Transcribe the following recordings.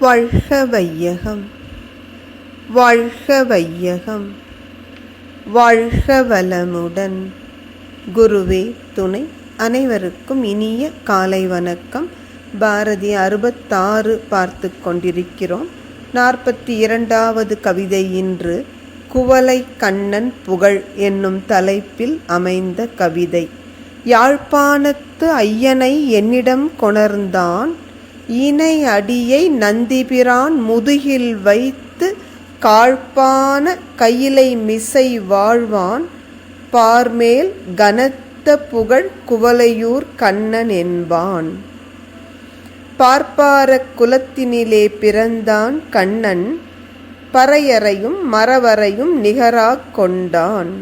வாழ்க வையகம், வாழ்க வையகம், வாழ்க வளமுடன். குருவே துணை. அனைவருக்கும் இனிய காலை வணக்கம். பாரதி 66 பார்த்து கொண்டிருக்கிறோம். 42வது கவிதை இன்று குவளை கண்ணன் புகழ் என்னும் தலைப்பில் அமைந்த கவிதை. யாழ்ப்பாணத்து ஐயனை என்னிடம் கொணர்ந்தான், இணை அடியை நந்திபிரான் முதுகில் வைத்து காழ்ப்பான கையிலை மிசை வாழ்வான், பார்மேல் கனத்த புகழ் குவளையூர் கண்ணன் என்பான். பார்ப்பார குலத்தினிலே பிறந்தான் கண்ணன், பறையறையும் மரவரையும் நிகராக் கொண்டான்.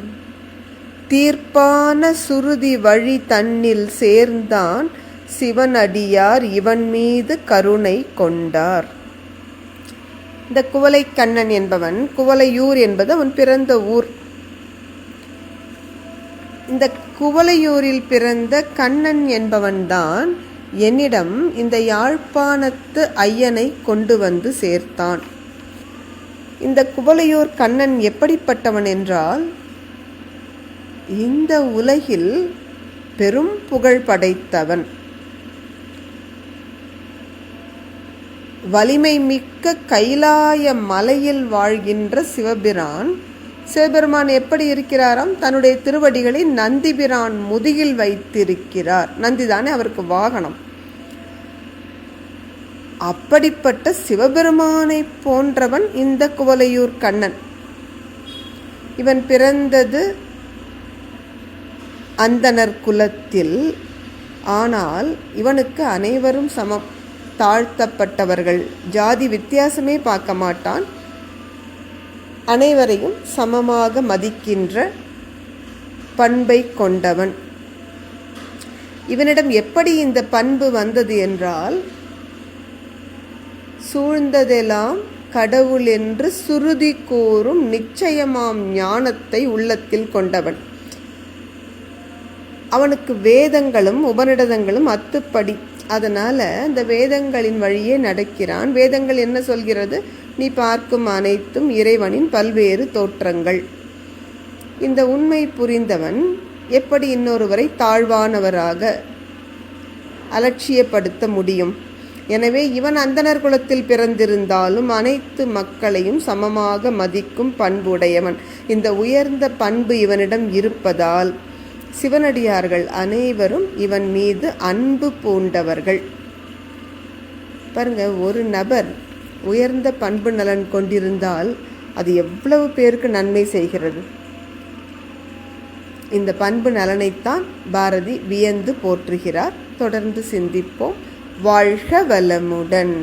தீர்ப்பான சுருதி வழி தன்னில் சேர்ந்தான், சிவனடியார் இவன் மீது கருணை கொண்டார். இந்த குவளை கண்ணன் என்பவன், குவளையூர் என்பது அவன் பிறந்த ஊர். இந்த குவளையூரில் பிறந்த கண்ணன் என்பவன்தான் என்னிடம் இந்த யாழ்ப்பாணத்து ஐயனை கொண்டு வந்து சேர்த்தான். இந்த குவளையூர் கண்ணன் எப்படிப்பட்டவன் என்றால், இந்த உலகில் பெரும் புகழ் படைத்தவன். வலிமை மிக்க கைலாய மலையில் வாழ்கின்ற சிவபிரான். சிவபெருமான் எப்படி இருக்கிறாராம்? தன்னுடைய திருவடிகளை நந்திபிரான் முதுகில் வைத்திருக்கிறார். நந்திதானே அவருக்கு வாகனம். அப்படிப்பட்ட சிவபெருமானை போன்றவன் இந்த குவளையூர் கண்ணன். இவன் பிறந்தது அந்தணர் குலத்தில். ஆனால் இவனுக்கு அனைவரும் சமம், தாழ்த்தப்பட்டவர்கள். ஜாதி வித்தியாசமே பார்க்க மாட்டான். அனைவரையும் சமமாக மதிக்கின்ற பண்பை கொண்டவன். இவனிடம் எப்படி இந்த பண்பு வந்தது என்றால், சூழ்ந்ததெல்லாம் கடவுள் என்று சுருதி கூறும் நிச்சயமாம் ஞானத்தை உள்ளத்தில் கொண்டவன். அவனுக்கு வேதங்களும் உபநிடதங்களும் அத்துப்படி. அதனால் இந்த வேதங்களின் வழியே நடக்கிறான். வேதங்கள் என்ன சொல்கிறது? நீ பார்க்கும் அனைத்தும் இறைவனின் பல்வேறு தோற்றங்கள். இந்த உண்மை புரிந்தவன் எப்படி இன்னொருவரை தாழ்வானவராக அலட்சியப்படுத்த முடியும்? எனவே இவன் அந்தணர் குலத்தில் பிறந்திருந்தாலும் அனைத்து மக்களையும் சமமாக மதிக்கும் பண்புடையவன். இந்த உயர்ந்த பண்பு இவனிடம் இருப்பதால் சிவனடியார்கள் அனைவரும் இவன் மீது அன்பு பூண்டவர்கள். பாருங்க, ஒரு நபர் உயர்ந்த பண்பு நலன் கொண்டிருந்தால் அது எவ்வளவு பேருக்கு நன்மை செய்கிறது. இந்த பண்பு நலனைத்தான் பாரதி வியந்து போற்றுகிறார். தொடர்ந்து சிந்திப்போம். வாழ்க வளமுடன்.